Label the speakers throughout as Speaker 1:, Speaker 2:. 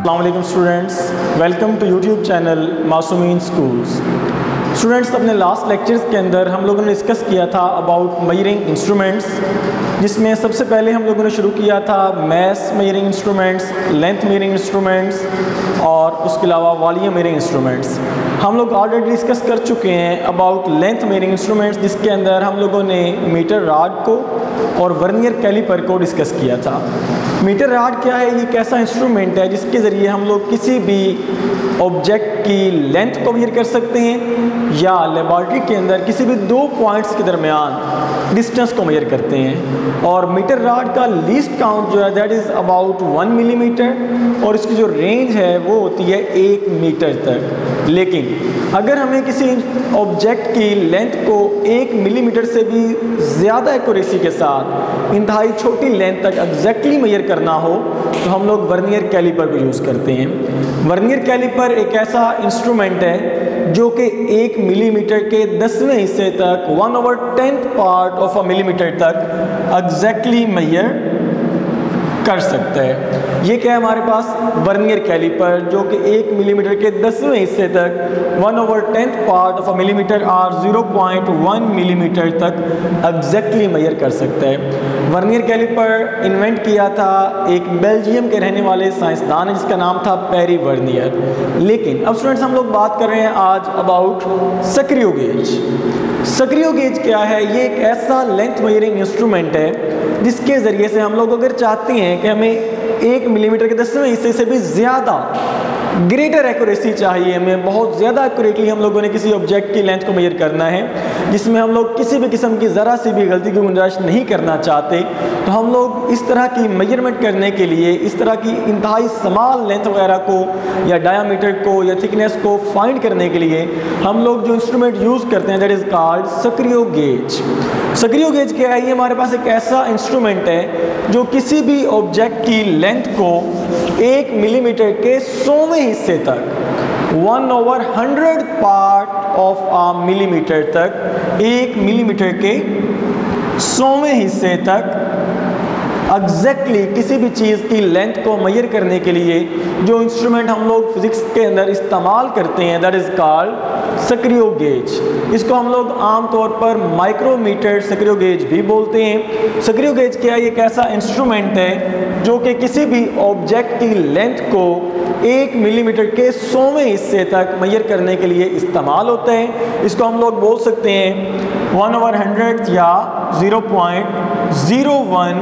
Speaker 1: अस्सलाम वालेकुम students, welcome to YouTube channel Masoomeen schools. Students, अपने लास्ट लेक्चर्स के अंदर हम लोगों ने डिस्कस किया था अबाउट मेजरिंग इंस्ट्रूमेंट्स, जिसमें सबसे पहले हम लोगों ने शुरू किया था mass measuring instruments, length measuring instruments और उसके अलावा वॉल्यूम मेजरिंग इंस्ट्रूमेंट्स। हम लोग ऑलरेडी डिस्कस कर चुके हैं अबाउट लेंथ मेजरिंग इंस्ट्रूमेंट्स, जिसके अंदर हम लोगों ने मीटर रॉड को और वर्नियर कैलिपर को डिस्कस किया था। मीटर रॉड क्या है? ये एक ऐसा इंस्ट्रूमेंट है जिसके ज़रिए हम लोग किसी भी ऑब्जेक्ट की लेंथ को मेजर कर सकते हैं या लेबॉरेटरी के अंदर किसी भी दो पॉइंट्स के दरमियान डिस्टेंस को मेजर करते हैं। और मीटर रॉड का लीस्ट काउंट जो है दैट इज़ अबाउट 1 मिलीमीटर और इसकी जो रेंज है वो होती है 1 मीटर तक। लेकिन अगर हमें किसी ऑब्जेक्ट की लेंथ को 1 मिलीमीटर से भी ज़्यादा एक्यूरेसी के साथ इंतहाई छोटी लेंथ तक एग्जैक्टली मेजर करना हो तो हम लोग वर्नियर कैलिपर को यूज़ करते हैं। वर्नियर कैलिपर एक ऐसा इंस्ट्रूमेंट है जो कि 1 मिलीमीटर के 10वें हिस्से तक 1/10 पार्ट ऑफ अ मिलीमीटर तक एग्जैक्टली मेजर कर सकता है। ये क्या है हमारे पास? वर्नियर कैलिपर, जो कि 1 मिलीमीटर के 10वें हिस्से तक 1/10 पार्ट ऑफ अ मिलीमीटर और 0.1 मिलीमीटर तक एग्जैक्टली मेजर कर सकता है। वर्नियर कैलिपर इन्वेंट किया था एक बेल्जियम के रहने वाले साइंसदान है जिसका नाम था पेरी वर्नियर। लेकिन अब स्टूडेंट्स हम लोग बात कर रहे हैं आज अबाउट सक्रियो गेज। सक्रियो गेज क्या है? ये एक ऐसा लेंथ मेजरिंग इंस्ट्रूमेंट है जिसके ज़रिए से हम लोग अगर चाहते हैं कि हमें 1 मिलीमीटर के 10वें हिस्से से भी ज़्यादा ग्रेटर एक्यूरेसी चाहिए, हमें बहुत ज़्यादा एक्यूरेटली हम लोगों ने किसी ऑब्जेक्ट की लेंथ को मेजर करना है जिसमें हम लोग किसी भी किस्म की ज़रा सी भी गलती की गुंजाइश नहीं करना चाहते, तो हम लोग इस तरह की मेजरमेंट करने के लिए, इस तरह की इंतहाई स्मॉल लेंथ वगैरह को या डायामीटर को या थिकनेस को फाइंड करने के लिए हम लोग जो इंस्ट्रूमेंट यूज़ करते हैं that is called screw gauge. Screw gauge क्या है? ये हमारे पास एक ऐसा इंस्ट्रूमेंट है जो किसी भी ऑब्जेक्ट की लेंथ को 1 मिलीमीटर के 100वें हिस्से तक 1/100 पार्ट ऑफ अ मिलीमीटर तक 1 मिलीमीटर के 100वें हिस्से तक एग्जैक्टली किसी भी चीज़ की लेंथ को मेजर करने के लिए जो इंस्ट्रूमेंट हम लोग फिजिक्स के अंदर इस्तेमाल करते हैं that is called screw gauge. इसको हम लोग आमतौर पर माइक्रोमीटर सक्रियो गेज भी बोलते हैं। सक्रियो गेज क्या है? एक ऐसा इंस्ट्रूमेंट है जो कि किसी भी ऑब्जेक्ट की लेंथ को 1 मिलीमीटर के 100वें हिस्से तक मेजर करने के लिए इस्तेमाल होता है। इसको हम लोग बोल सकते हैं 1/100 या 0.01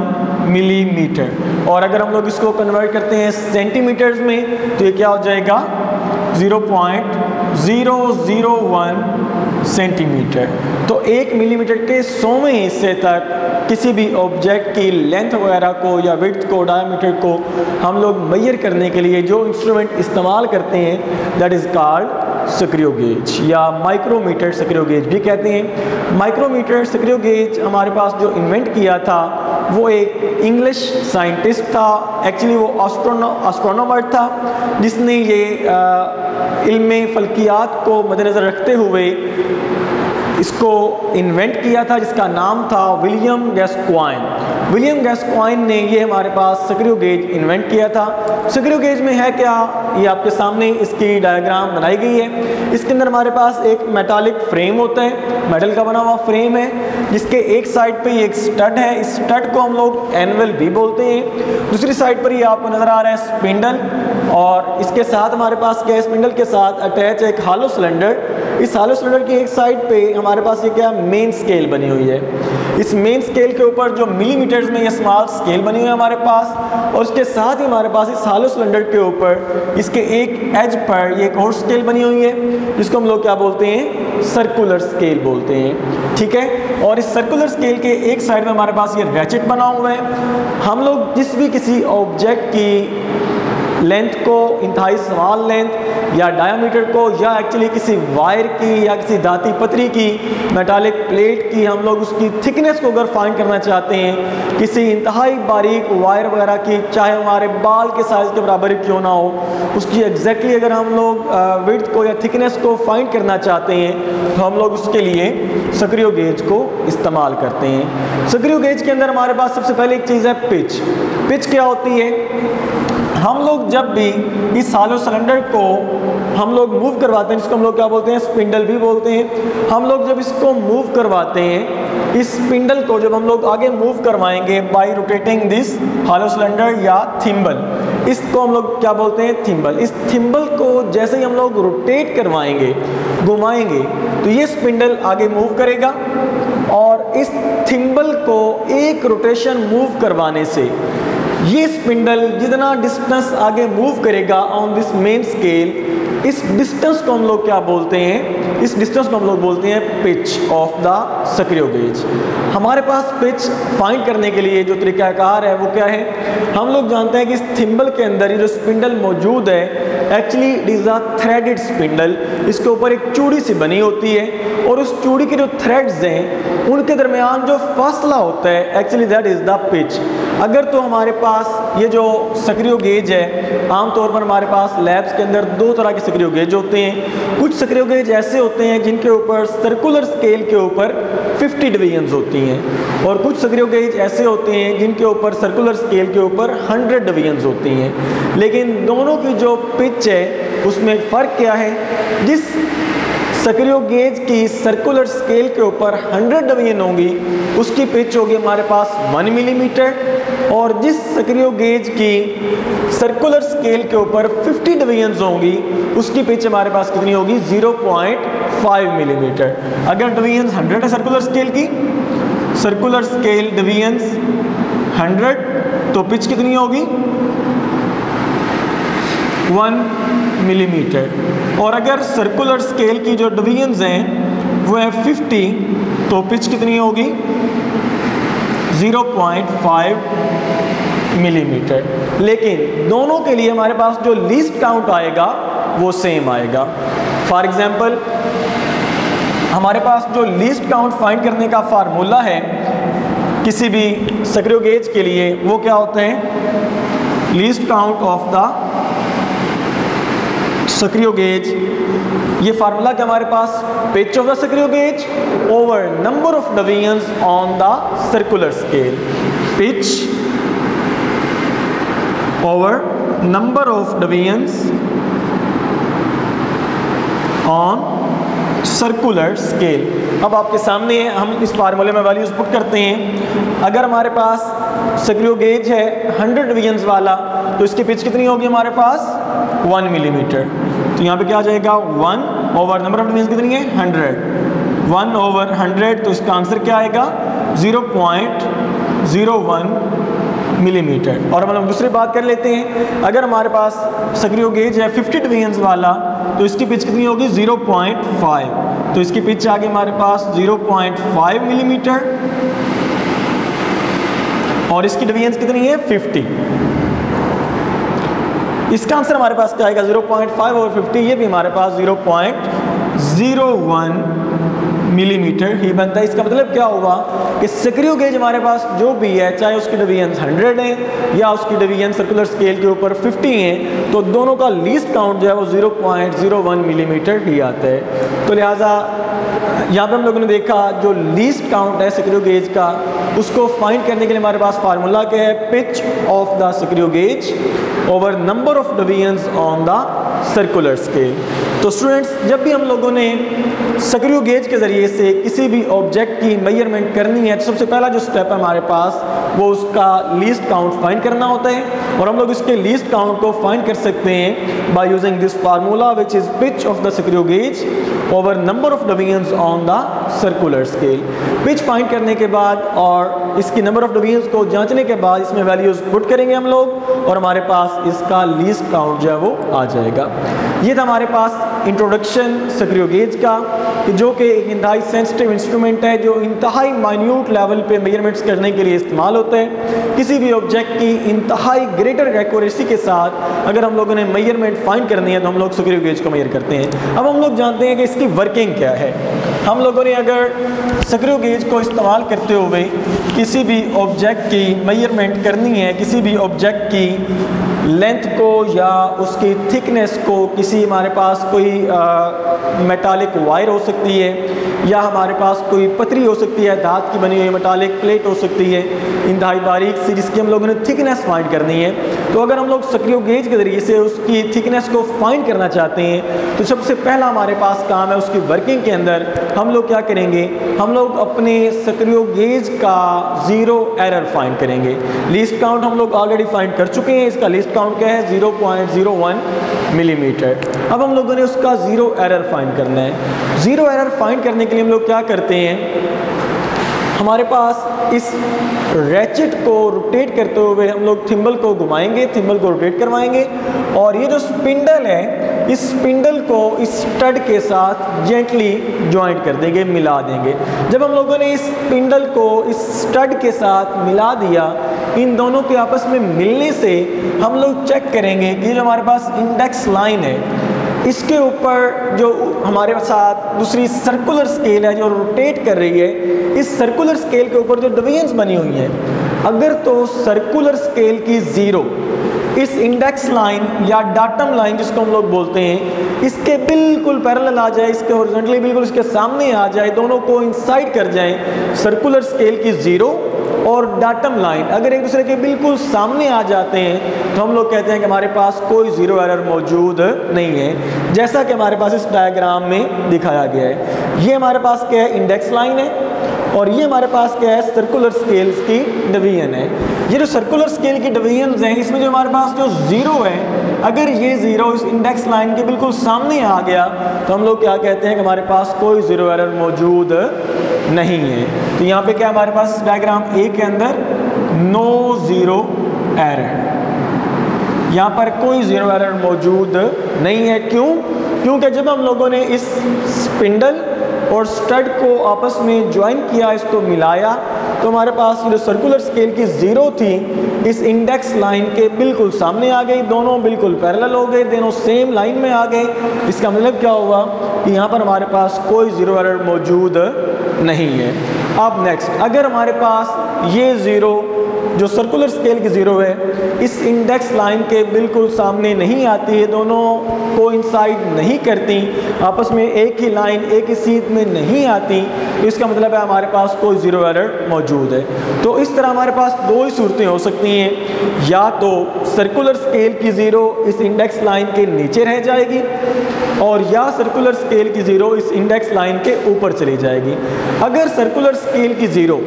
Speaker 1: मिलीमीटर। और अगर हम लोग इसको कन्वर्ट करते हैं सेंटीमीटर्स में तो ये क्या हो जाएगा? 0.001 सेंटीमीटर। तो 1 मिलीमीटर के 100वें हिस्से तक किसी भी ऑब्जेक्ट की लेंथ वगैरह को या विड्थ को, डायमीटर को हम लोग मेजर करने के लिए जो इंस्ट्रूमेंट इस्तेमाल करते हैं that is called screw gauge या माइक्रोमीटर सक्रियो गेज भी कहते हैं। माइक्रोमीटर सक्रियो गेज हमारे पास जो इन्वेंट किया था वो एक इंग्लिश साइंटिस्ट था, एक्चुअली वो एस्ट्रोनॉमर था जिसने ये इल्म फल्कियात को मद्देनज़र रखते हुए इसको इन्वेंट किया था, जिसका नाम था विलियम गैस्क्वाइन। विलियम गैस्क्वाइन ने ये हमारे पास सक्रियो गेज इन्वेंट किया था। सक्रियो गेज में है क्या? ये आपके सामने इसकी डायग्राम बनाई गई है। इसके अंदर हमारे पास एक मेटालिक फ्रेम होता है, मेटल का बना हुआ फ्रेम है जिसके एक साइड पे एक स्टड है। इस स्टड को हम लोग एनवल भी बोलते हैं। दूसरी साइड पर ये आपको नज़र आ रहा है स्पिंडल, और इसके साथ हमारे पास क्या है? स्पिंडल के साथ अटैच एक हालो सिलेंडर। इस हालो सिलेंडर की एक साइड पे हमारे पास ये क्या? मेन स्केल बनी हुई है। इस मेन स्केल के ऊपर जो मिलीमीटर्स में ये स्मॉल स्केल बनी हुई है हमारे पास, और उसके साथ ही हमारे पास इस हालो सिलेंडर के ऊपर इसके एक एज पर ये एक और स्केल बनी हुई है जिसको हम लोग क्या बोलते हैं? सर्कुलर स्केल बोलते हैं। ठीक है। और इस सर्कुलर स्केल के एक साइड में हमारे पास ये रैचेट बना हुआ है। हम लोग जिस भी किसी ऑब्जेक्ट की लेंथ को, इंतहाई स्मॉल लेंथ या डायामीटर को, या एक्चुअली किसी वायर की या किसी धाती पतरी की मेटालिक प्लेट की हम लोग उसकी थिकनेस को अगर फाइंड करना चाहते हैं, किसी इंतहाई बारीक वायर वगैरह की, चाहे हमारे बाल के साइज़ के बराबर ही क्यों ना हो, उसकी एग्जैक्टली अगर हम लोग विड्थ को या थिकनेस को फाइंड करना चाहते हैं तो हम लोग उसके लिए सक्रियो गेज को इस्तेमाल करते हैं। सक्रियो गेज के अंदर हमारे पास सबसे पहले एक चीज़ है पिच। पिच क्या होती है? हम लोग जब भी इस हॉलो सिलेंडर को हम लोग मूव करवाते हैं, जिसको हम लोग क्या बोलते हैं, स्पिंडल भी बोलते हैं। हम लोग जब इसको मूव करवाते हैं, इस स्पिंडल को जब हम लोग आगे मूव करवाएंगे bye rotating this hollow cylinder या थिम्बल, इसको हम लोग क्या बोलते हैं, थिम्बल। इस थिम्बल को जैसे ही हम लोग रोटेट करवाएंगे, घुमाएंगे, तो ये स्पिंडल आगे मूव करेगा और इस थिम्बल को एक रोटेशन मूव करवाने से ये स्पिंडल जितना डिस्टेंस आगे मूव करेगा ऑन दिस मेन स्केल, इस डिस्टेंस को हम लोग क्या बोलते हैं, इस डिस्टेंस को हम लोग बोलते हैं pitch of the screw gauge. हमारे पास पिच फाइंड करने के लिए जो तरीकाकार है वो क्या है, हम लोग जानते हैं कि इस थिम्बल के अंदर ये जो स्पिंडल मौजूद है, actually it is a threaded spindle. इसके ऊपर एक चूड़ी सी बनी होती है और उस चूड़ी के जो थ्रेड्स हैं उनके दरमियान जो फासला होता है, actually that is the pitch. अगर तो हमारे पास ये जो सक्रियो गेज है, आमतौर पर हमारे पास लैब्स के अंदर दो तरह के सक्रियो गेज होते हैं। कुछ सक्रियो गेज ऐसे होते हैं जिनके ऊपर सर्कुलर स्केल के ऊपर 50 डिवीजन्स होती हैं और कुछ सक्रियो गेज ऐसे होते हैं जिनके ऊपर सर्कुलर स्केल के ऊपर 100 डिवीजन्स होती हैं। लेकिन दोनों की जो पिच है उसमें फ़र्क क्या है, जिस सक्रियो गेज की सर्कुलर स्केल के ऊपर 100 डिवीजन होंगी उसकी पिच होगी हमारे पास 1 मिलीमीटर, और जिस सक्रियो गेज की सर्कुलर स्केल के ऊपर 50 डिवीजन्स होंगी उसकी पिच हमारे पास कितनी होगी, 0.5 मिलीमीटर। अगर डिवीजन्स 100 है सर्कुलर स्केल की, सर्कुलर स्केल डिवीजन्स 100, तो पिच कितनी होगी, 1 मिलीमीटर। और अगर सर्कुलर स्केल की जो डिवीजन्स हैं वो है 50, तो पिच कितनी होगी, 0.5 मिलीमीटर। लेकिन दोनों के लिए हमारे पास जो लीस्ट काउंट आएगा वो सेम आएगा। फॉर एग्जांपल हमारे पास जो लीस्ट काउंट फाइंड करने का फार्मूला है किसी भी सक्रियो गेज के लिए, वो क्या होता है, least count of the screw gauge. ये फार्मूला क्या हमारे पास, pitch of the screw gauge over number of divisions on the circular scale, pitch over number of divisions on circular scale. अब आपके सामने है, हम इस फार्मूले में वैल्यूज पुट करते हैं। अगर हमारे पास सक्रियो गेज है 100 डिवीजन्स वाला, तो इसकी पिच कितनी होगी हमारे पास, 1 मिलीमीटर। तो यहाँ पे क्या आ जाएगा, 1 ओवर नंबर ऑफ डिवीजन्स कितनी है, 100, 1 ओवर 100, तो इसका आंसर क्या आएगा, 0.01 मिलीमीटर। और हम लोग दूसरी बात कर लेते हैं, अगर हमारे पास सक्रियो गेज है 50 डिवीजन्स वाला, तो इसकी पिच कितनी होगी, 0.5, तो इसकी पिच आ गई हमारे पास 0.5 मिलीमीटर, और इसकी डिवीजन्स कितनी है, 50। इसका आंसर हमारे पास क्या आएगा, 0.5 ओवर 50, ये भी हमारे पास 0.01 मिलीमीटर ही बनता है। इसका मतलब क्या हुआ कि सक्रियो गेज हमारे पास जो भी है, चाहे उसकी डिवीजन 100 है या उसकी डिवीजन सर्कुलर स्केल के ऊपर 50 है, तो दोनों का लीस्ट काउंट जो है वो 0.01 मिलीमीटर ही आता है। तो लिहाजा यहाँ पे हम लोगों ने देखा जो लीस्ट काउंट है सक्रियो गेज का, उसको फाइंड करने के लिए हमारे पास फार्मूला क्या है, pitch of the screw gauge over number of divisions on the circular scale. तो स्टूडेंट्स, जब भी हम लोगों ने सक्रियो गेज के ज़रिए से किसी भी ऑब्जेक्ट की मेजरमेंट करनी है, तो सबसे पहला जो स्टेप है हमारे पास वो उसका लीस्ट काउंट फाइंड करना होता है, और हम लोग इसके लीस्ट काउंट को फाइंड कर सकते हैं by using this formula which is pitch of the screw gauge over number of divisions on the circular scale. Pitch find करने के बाद और इसकी नंबर ऑफ डिवीजन्स को जांचने के बाद इसमें वैल्यूज़ पुट करेंगे हम लोग, और हमारे पास इसका लीस्ट काउंट जो है वो आ जाएगा। ये था हमारे पास इंट्रोडक्शन सक्रियो गेज का, जो कि एक इंतहाई सेंसिटिव इंस्ट्रूमेंट है जो इंतहाई माइन्यूट लेवल पे मेजरमेंट्स करने के लिए इस्तेमाल होता है। किसी भी ऑब्जेक्ट की इंतहाई ग्रेटर एक्यूरेसी के साथ अगर हम लोगों ने मेजरमेंट फाइंड करनी है तो हम लोग सक्रियो गेज को मेजर करते हैं। अब हम लोग जानते हैं कि इसकी वर्किंग क्या है। हम लोगों ने अगर सक्रियो गेज को इस्तेमाल करते हुए किसी भी ऑब्जेक्ट की मेजरमेंट करनी है, किसी भी ऑब्जेक्ट की लेंथ को या उसकी थिकनेस को, किसी हमारे पास कोई मेटालिक वायर हो सकती है या हमारे पास कोई पतरी हो सकती है, धात की बनी हुई मेटालिक प्लेट हो सकती है इंतहाई बारीक सी, जिसकी हम लोगों ने थिकनेस फाइंड करनी है। तो अगर हम लोग सक्रिय गेज के ज़रिए से उसकी थिकनेस को फाइंड करना चाहते हैं तो सबसे पहला हमारे पास काम है उसकी वर्किंग के अंदर हम लोग क्या करेंगे, हम लोग अपने सक्रिय गेज का ज़ीरो एरर फाइंड करेंगे। लीस्ट काउंट हम लोग ऑलरेडी फाइंड कर चुके हैं, इसका लीस्ट काउंट क्या है 0.01 मिलीमीटर। अब हम लोगों ने उसका ज़ीरो एरर फाइंड करना है। ज़ीरो एरर फाइंड करने के लिए हम लोग क्या करते हैं, हमारे पास इस रैचेट को रोटेट करते हुए हम लोग थिम्बल को घुमाएंगे, थिम्बल को रोटेट करवाएंगे और ये जो स्पिंडल है इस स्पिंडल को इस स्टड के साथ जेंटली ज्वाइंट कर देंगे, मिला देंगे। जब हम लोगों ने इस स्पिंडल को इस स्टड के साथ मिला दिया, इन दोनों के आपस में मिलने से हम लोग चेक करेंगे कि जो हमारे पास इंडेक्स लाइन है इसके ऊपर जो हमारे साथ दूसरी सर्कुलर स्केल है जो रोटेट कर रही है, इस सर्कुलर स्केल के ऊपर जो डिवीजन्स बनी हुई हैं, अगर तो सर्कुलर स्केल की ज़ीरो इस इंडेक्स लाइन या डाटम लाइन जिसको हम लोग बोलते हैं इसके बिल्कुल पैरेलल आ जाए, इसके हॉरिजॉन्टली बिल्कुल इसके सामने आ जाए, दोनों को इंसाइड कर जाएं, सर्कुलर स्केल की ज़ीरो और डाटम लाइन अगर एक दूसरे के बिल्कुल सामने आ जाते हैं तो हम लोग कहते हैं कि हमारे पास कोई ज़ीरो एरर मौजूद नहीं है, जैसा कि हमारे पास इस डायग्राम में दिखाया गया है। ये हमारे पास क्या है, इंडेक्स लाइन है और ये हमारे पास क्या है, सर्कुलर स्केल्स की डिवीजन है। ये जो सर्कुलर स्केल की डिवीजन्स हैं इसमें जो हमारे पास जो ज़ीरो है, अगर ये ज़ीरो इस इंडेक्स लाइन के बिल्कुल सामने आ गया तो हम लोग क्या कहते हैं कि हमारे पास कोई ज़ीरो एरर मौजूद नहीं है। तो यहाँ पे क्या हमारे पास डायग्राम ए के अंदर नो ज़ीरो एरर, यहाँ पर कोई ज़ीरो एरर मौजूद नहीं है। क्यों? क्योंकि जब हम लोगों ने इस स्पिंडल और स्टड को आपस में ज्वाइन किया, इसको मिलाया, तो हमारे पास जो सर्कुलर स्केल की ज़ीरो थी इस इंडेक्स लाइन के बिल्कुल सामने आ गई, दोनों बिल्कुल पैरेलल हो गए, दोनों सेम लाइन में आ गए। इसका मतलब क्या हुआ कि यहाँ पर हमारे पास कोई ज़ीरो एरर मौजूद नहीं है। अब नेक्स्ट, अगर हमारे पास ये ज़ीरो जो सर्कुलर स्केल की ज़ीरो है इस इंडेक्स लाइन के बिल्कुल सामने नहीं आती है, दोनों कोइंसाइड नहीं करती, आपस में एक ही लाइन एक ही सीध में नहीं आती, तो इसका मतलब है हमारे पास कोई ज़ीरो एरर मौजूद है। तो इस तरह हमारे पास दो ही सूरतें हो सकती हैं, या तो सर्कुलर स्केल की ज़ीरो इस इंडेक्स लाइन के नीचे रह जाएगी और या सर्कुलर स्केल की ज़ीरो इस इंडेक्स लाइन के ऊपर चली जाएगी। अगर सर्कुलर स्केल की ज़ीरो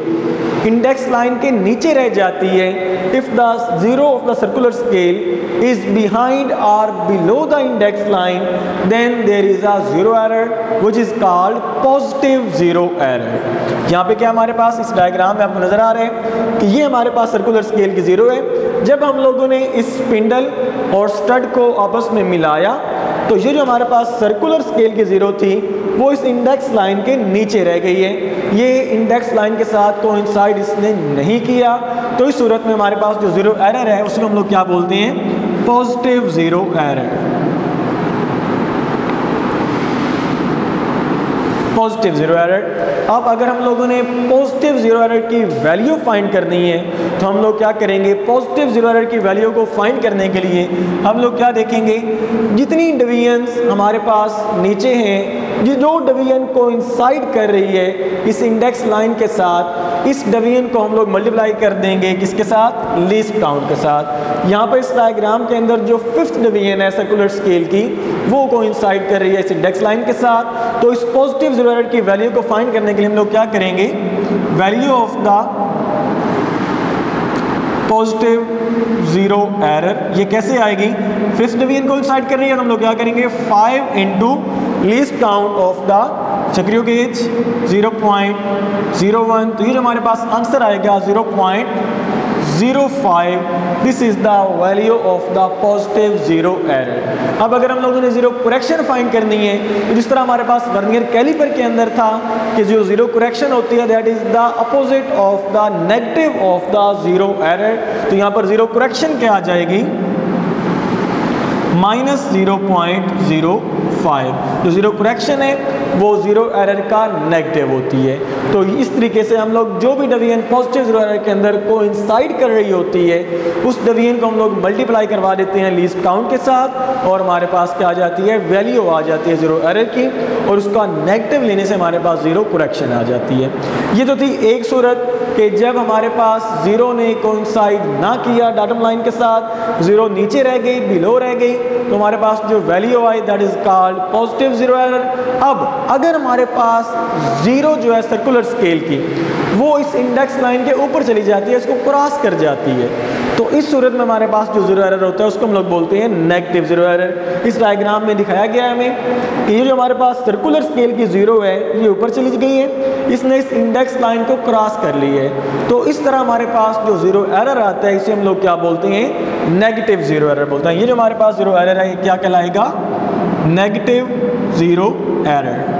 Speaker 1: इंडेक्स लाइन के नीचे रह जाती है, if the zero of the circular scale is behind or below the index line, then there is a zero error which is called positive zero error. यहाँ पे क्या हमारे पास इस डायग्राम में आपको नज़र आ रहा है कि ये हमारे पास सर्कुलर स्केल की ज़ीरो है। जब हम लोगों ने इस स्पिंडल और स्टड को आपस में मिलाया तो ये जो हमारे पास सर्कुलर स्केल की ज़ीरो थी वो इस इंडेक्स लाइन के नीचे रह गई है, ये इंडेक्स लाइन के साथ कोइंसाइड इसने नहीं किया, तो इस सूरत में हमारे पास जो ज़ीरो एरर है उसको हम लोग क्या बोलते हैं, positive zero error. Positive zero error. अब अगर हम लोगों ने पॉजिटिव ज़ीरो एरर की वैल्यू फाइंड करनी है तो हम लोग क्या करेंगे, पॉजिटिव ज़ीरो एरर की वैल्यू को फाइंड करने के लिए हम लोग क्या देखेंगे, जितनी डिवीजन्स हमारे पास नीचे हैं, जो डिवीजन को इंसाइड कर रही है इस इंडेक्स लाइन के साथ, इस डिवीजन को हम लोग मल्टीप्लाई कर देंगे किसके साथ, लीस्ट काउंट के साथ। यहाँ पर इस डायग्राम के अंदर जो फिफ्थ डिवीजन है सर्कुलर स्केल की वो कोइंसाइड कर रही है इस इंडेक्स लाइन के साथ। तो इस पॉजिटिव ज़ीरो एरर की वैल्यू को फाइंड करने के लिए हम लोग क्या करेंगे, value of the positive zero error, ये कैसे आएगी, फिफ्थ डिवीजन कोइंसाइड कर रही है तो हम लोग क्या करेंगे 5 into least count of the सक्रिय गेज 0.01, तो ये जो हमारे पास आंसर आएगा 0.05, this is the value of the positive zero error. अब अगर हम लोगों ने ज़ीरो करेक्शन फाइंड करनी है तो जिस तरह हमारे पास वर्नियर कैलिपर के अंदर था कि जो ज़ीरो करेक्शन होती है that is the opposite of the negative of the zero error, तो यहाँ पर ज़ीरो करेक्शन क्या आ जाएगी, -0.05। जो ज़ीरो करेक्शन है वो ज़ीरो एरर का नेगेटिव होती है। तो इस तरीके से हम लोग जो भी डिवीजन पॉजिटिव ज़ीरो एरर के अंदर कोइंसाइड कर रही होती है उस डिवीजन को हम लोग मल्टीप्लाई करवा देते हैं लीस्ट काउंट के साथ, और हमारे पास क्या आ जाती है, वैल्यू आ जाती है ज़ीरो एरर की, और उसका नेगेटिव लेने से हमारे पास ज़ीरो करेक्शन आ जाती है। ये तो थी एक सूरत कि जब हमारे पास ज़ीरो ने कोइंसाइड ना किया डाटम लाइन के साथ, ज़ीरो नीचे रह गई, बिलो रह गई, तो हमारे पास जो value I that is called positive zero error. अब अगर हमारे पास ज़ीरो जो है सर्कुलर स्केल की वो इस इंडेक्स लाइन के ऊपर चली जाती है, इसको क्रॉस कर जाती है, तो इस सूरत में हमारे पास जो ज़ीरो एरर होता है उसको हम लोग बोलते हैं नेगेटिव ज़ीरो एरर। इस डायग्राम में दिखाया गया है हमें कि ये जो हमारे पास सर्कुलर स्केल की ज़ीरो है ये ऊपर चली गई है, इसने इस इंडेक्स लाइन को क्रॉस कर ली है, तो इस तरह हमारे पास जो ज़ीरो एरर आता है इसे हम लोग क्या बोलते हैं, नेगेटिव ज़ीरो एरर बोलते हैं। ये जो हमारे पास ज़ीरो एरर है ये क्या कहलाएगा, नेगेटिव ज़ीरो एरर।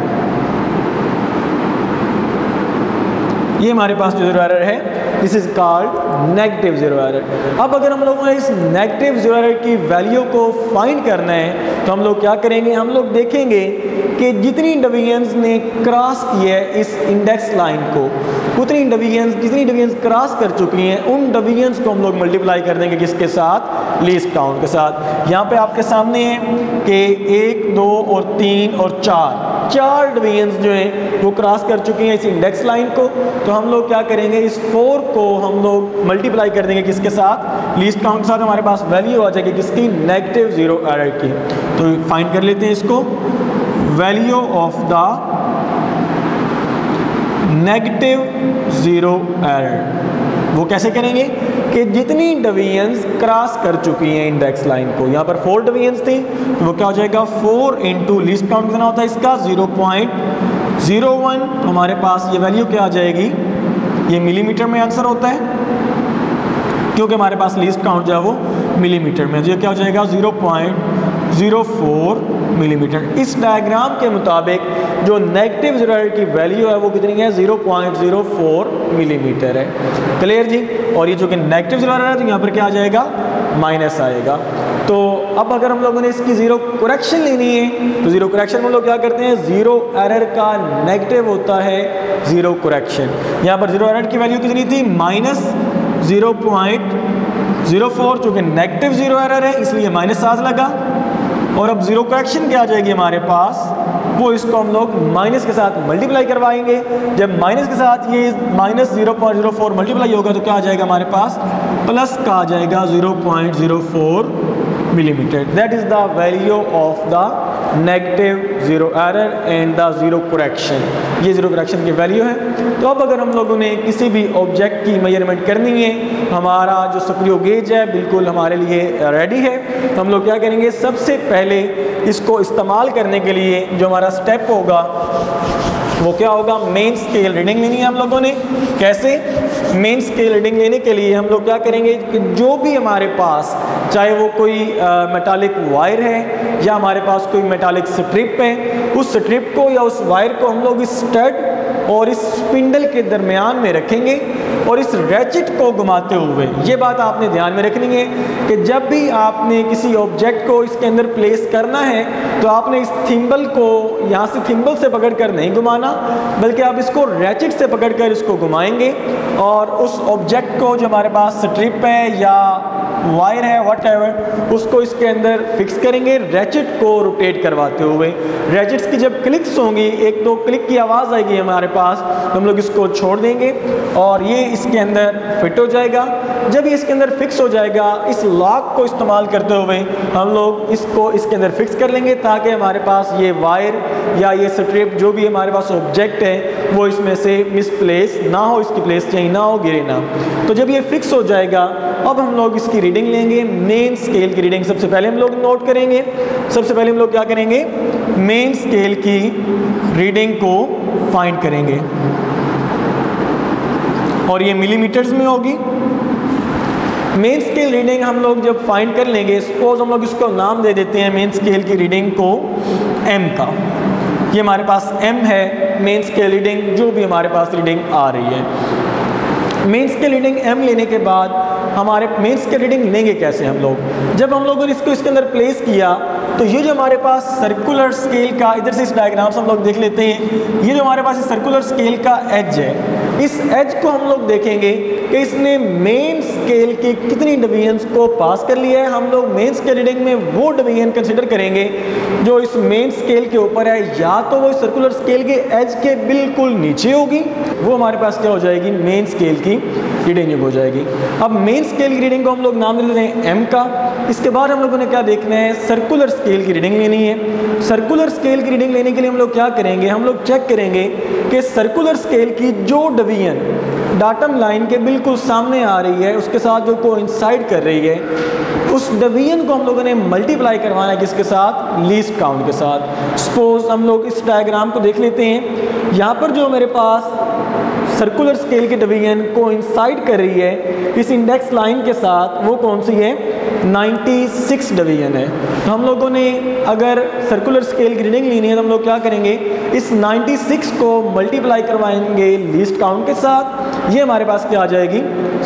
Speaker 1: ये हमारे पास जो ज़ीरो एरर है this is called negative zero error. अब अगर हम लोगों ने इस नेगेटिव ज़ीरो एरर की वैल्यू को फाइंड करना है तो हम लोग क्या करेंगे, हम लोग देखेंगे कि जितनी डिवीजन्स ने क्रॉस किया है इस इंडेक्स लाइन को, उतनी डिवीजन्स जितनी डिवीजन्स क्रॉस कर चुकी हैं उन डिवीजन्स को हम लोग मल्टीप्लाई कर देंगे किसके साथ, लीस्ट काउंट के साथ। यहाँ पे आपके सामने है कि 1, 2 और 3 और 4 डिवीजन्स जो हैं वो क्रॉस कर चुकी हैं इस इंडेक्स लाइन को, तो हम लोग क्या करेंगे, इस 4 को हम लोग मल्टीप्लाई कर देंगे किसके साथ, लीस्ट काउंट के साथ। हमारे पास वैल्यू आ जाएगी किसकी, नेगेटिव ज़ीरो एरर की। तो फाइंड कर लेते हैं इसको, value of the negative zero error वो कैसे करेंगे कि जितनी डिवीजन्स क्रॉस कर चुकी हैं इंडेक्स लाइन को, यहाँ पर 4 डिवीजन्स थी तो वो क्या हो जाएगा, 4 इंटू लीस्ट काउंट कितना होता है इसका 0.01, तो हमारे पास ये वैल्यू क्या आ जाएगी, ये मिलीमीटर में आंसर होता है क्योंकि हमारे पास लीस्ट काउंट जो है वो मिलीमीटर में, जो क्या हो जाएगा 0.04 मिलीमीटर। इस डायग्राम के मुताबिक जो नेगेटिव ज़ीरो एरर की वैल्यू है वो कितनी है, 0.04 मिलीमीटर है। क्लियर जी। और ये जो कि नेगेटिव ज़ीरो एरर है तो यहाँ पर क्या आ जाएगा, माइनस आएगा। तो अब अगर हम लोगों ने इसकी ज़ीरो करेक्शन लेनी है तो ज़ीरो करेक्शन में हम लोग क्या करते हैं, ज़ीरो एरर का नेगेटिव होता है ज़ीरो करेक्शन। यहाँ पर ज़ीरो एरर की वैल्यू कितनी थी, -0.04, चूँकि नेगेटिव ज़ीरो एरर है इसलिए माइनस साथ लगा, और अब ज़ीरो करेक्शन क्या आ जाएगी हमारे पास, वो इसको हम लोग माइनस के साथ मल्टीप्लाई करवाएंगे। जब माइनस के साथ ये -0.04 मल्टीप्लाई होगा तो क्या आ जाएगा हमारे पास, प्लस का आ जाएगा 0.04 millimetre. That is the value of the negative zero error and the zero correction. ये ज़ीरो करेक्शन की वैल्यू है। तो अब अगर हम लोगों ने किसी भी ऑब्जेक्ट की मेजरमेंट करनी है, हमारा जो स्क्रू गेज है बिल्कुल हमारे लिए रेडी है, तो हम लोग क्या करेंगे, सबसे पहले इसको इस्तेमाल करने के लिए जो हमारा स्टेप होगा वो क्या होगा, मेन स्केल रीडिंग लेनी है हम लोगों ने। कैसे, मेन स्केल रीडिंग लेने के लिए हम लोग क्या करेंगे कि जो भी हमारे पास, चाहे वो कोई मेटालिक वायर है या हमारे पास कोई मेटालिक स्ट्रिप है, उस स्ट्रिप को या उस वायर को हम लोग इस स्टड और इस स्पिंडल के दरमियान में रखेंगे और इस रैचेट को घुमाते हुए, ये बात आपने ध्यान में रखनी है कि जब भी आपने किसी ऑब्जेक्ट को इसके अंदर प्लेस करना है तो आपने इस थिम्बल को यहाँ से थिम्बल से पकड़कर नहीं घुमाना, बल्कि आप इसको रैचेट से पकड़कर इसको घुमाएंगे और उस ऑब्जेक्ट को जो हमारे पास स्ट्रिप है या वायर है व्हाटएवर, उसको इसके अंदर फिक्स करेंगे रैचेट को रोटेट करवाते हुए। रैचेट्स की जब क्लिक्स होंगी, एक दो क्लिक की आवाज़ आएगी हमारे पास, तो हम लोग इसको छोड़ देंगे और ये इसके अंदर फिट हो जाएगा। जब ये इसके अंदर फिक्स हो जाएगा, इस लॉक को इस्तेमाल करते हुए हम लोग इसको इसके अंदर फिक्स कर लेंगे ताकि हमारे पास ये वायर या ये स्ट्रिप जो भी हमारे पास ऑब्जेक्ट है वो इसमें से मिसप्लेस ना हो, इसकी प्लेस चेंज ना हो, गिरे ना। तो जब ये फिक्स हो जाएगा, अब हम लोग इसकी रीडिंग लेंगे। मेन स्केल की रीडिंग सबसे पहले हम लोग नोट करेंगे। सबसे पहले हम लोग क्या करेंगे, मेन स्केल की रीडिंग को फाइंड करेंगे और ये मिलीमीटर्स में होगी। मेन स्केल रीडिंग हम लोग जब फाइंड कर लेंगे, सपोज हम लोग इसको नाम दे देते हैं मेन स्केल की रीडिंग को m का। ये हमारे पास m है मेन स्केल रीडिंग, जो भी हमारे पास रीडिंग आ रही है। मेन स्केल रीडिंग m लेने के बाद हमारे मेन स्केल रीडिंग लेंगे कैसे हम लोग, जब हम लोगों ने इसको इसके अंदर प्लेस किया तो ये जो हमारे पास सर्कुलर स्केल का, इधर से इस डायग्राम से हम लोग देख लेते हैं, ये जो हमारे पास सर्कुलर स्केल का एज है, इस एज को हम लोग देखेंगे कि इसने मेन स्केल के कितनी डिवीजन्स को पास कर लिया है। हम लोग मेन स्केल रीडिंग में वो डिवीजन कंसिडर करेंगे जो इस मेन स्केल के ऊपर है, या तो वो सर्कुलर स्केल के एज के बिल्कुल नीचे होगी, वो हमारे पास क्या हो जाएगी, मेन स्केल की रीडिंग हो जाएगी। अब मेन स्केल की रीडिंग को हम लोग नाम दे देते हैं एम का। इसके बाद हम लोगों ने क्या देखना है, सर्कुलर स्केल की रीडिंग लेनी है। सर्कुलर स्केल की रीडिंग लेने के लिए हम लोग क्या करेंगे, हम लोग चेक करेंगे कि सर्कुलर स्केल की जो डिवीजन डाटम लाइन के बिल्कुल सामने आ रही है, उसके साथ जो कोइंसाइड कर रही है, उस डिवीजन को हम लोगों ने मल्टीप्लाई करवाना है किसके साथ, लीस्ट काउंट के साथ। सपोज हम लोग इस डायग्राम को देख लेते हैं, यहाँ पर जो मेरे पास सर्कुलर स्केल की डिवीजन कोइंसाइड कर रही है इस इंडेक्स लाइन के साथ, वो कौन सी है, 96 डिवीजन है। तो हम लोगों ने अगर सर्कुलर स्केल की रीडिंग लेनी है तो हम लोग क्या करेंगे, इस 96 को मल्टीप्लाई करवाएंगे लीस्ट काउंट के साथ, ये हमारे पास क्या आ जाएगी,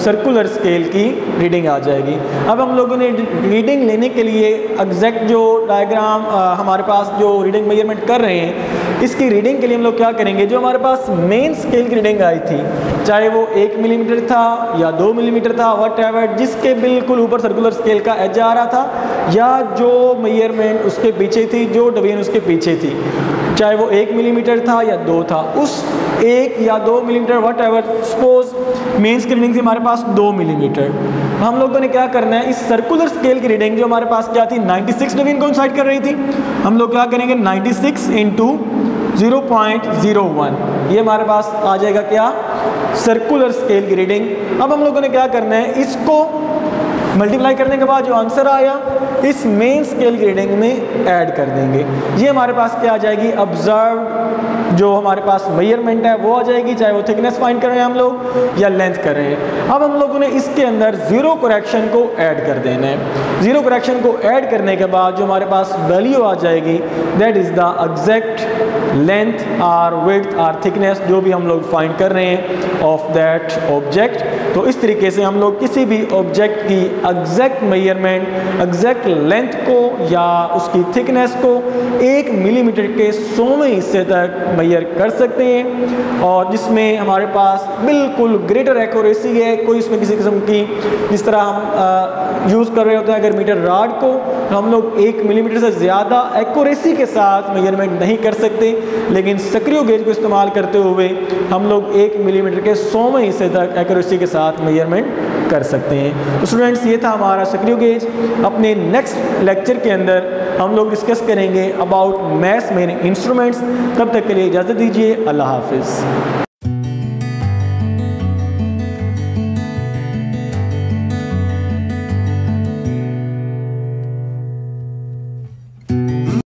Speaker 1: सर्कुलर स्केल की रीडिंग आ जाएगी। अब हम लोगों ने रीडिंग लेने के लिए एग्जैक्ट जो डायग्राम हमारे पास जो रीडिंग मेजरमेंट कर रहे हैं, इसकी रीडिंग के लिए हम लोग क्या करेंगे, जो हमारे पास मेन स्केल की रीडिंग आई थी, चाहे वो 1 मिलीमीटर था या 2 मिलीमीटर था, व्हाटएवर, जिसके बिल्कुल ऊपर सर्कुलर स्केल का एज आ रहा था, या जो मेजरमेंट उसके पीछे थी, जो डिवीजन उसके पीछे थी, चाहे वो 1 मिलीमीटर था या 2 था, उस 1 या 2 millimetre whatever, suppose main scale reading थी हमारे पास 2 मिलीमीटर, हम लोगों ने क्या करना है, इस सर्कुलर स्केल की रीडिंग जो हमारे पास क्या थी, 96 डिवीजन कोइंसाइड कर रही थी, हम लोग क्या करेंगे, 96 इंटू 0.01, ये हमारे पास आ जाएगा क्या, सर्कुलर स्केल की रीडिंग। अब हम लोगों ने क्या करना है, इसको मल्टीप्लाई करने के बाद जो आंसर आया इस मेन स्केल की रीडिंग में ऐड कर देंगे, ये हमारे पास क्या आ जाएगी, ऑब्जर्व जो हमारे पास मेजरमेंट है वो आ जाएगी, चाहे वो थिकनेस फाइंड कर रहे हैं हम लोग या लेंथ कर रहे हैं। अब हम लोगों ने इसके अंदर जीरो करेक्शन को ऐड कर देना है। जीरो करेक्शन को ऐड करने के बाद जो हमारे पास वैल्यू आ जाएगी, that is the exact length और विड्थ और थिकनेस जो भी हम लोग फाइंड कर रहे हैं ऑफ दैट ऑब्जेक्ट। तो इस तरीके से हम लोग किसी भी ऑब्जेक्ट की एग्जैक्ट मेजरमेंट, एग्जैक्ट लेंथ को या उसकी थिकनेस को 1 मिलीमीटर के 100वें हिस्से तक मेजर कर सकते हैं, और जिसमें हमारे पास बिल्कुल ग्रेटर एक्यूरेसी है। कोई इसमें किसी किस्म की, जिस तरह हम यूज़ कर रहे होते हैं अगर मीटर रॉड को, तो हम लोग 1 मिलीमीटर से ज़्यादा एक्यूरेसी के साथ मेजरमेंट नहीं कर सकते, लेकिन सक्रियो गेज को इस्तेमाल करते हुए हम लोग 1 मिलीमीटर के 100वें हिस्से तक एक्यूरेसी के साथ मेजरमेंट कर सकते हैं। तो स्टूडेंट्स, ये था हमारा सक्रियो गेज। अपने नेक्स्ट लेक्चर के अंदर हम लोग डिस्कस करेंगे अबाउट मैथ्स मेजरिंग इंस्ट्रूमेंट्स। तब तक के लिए इजाज़त दीजिए, अल्लाह हाफिज़।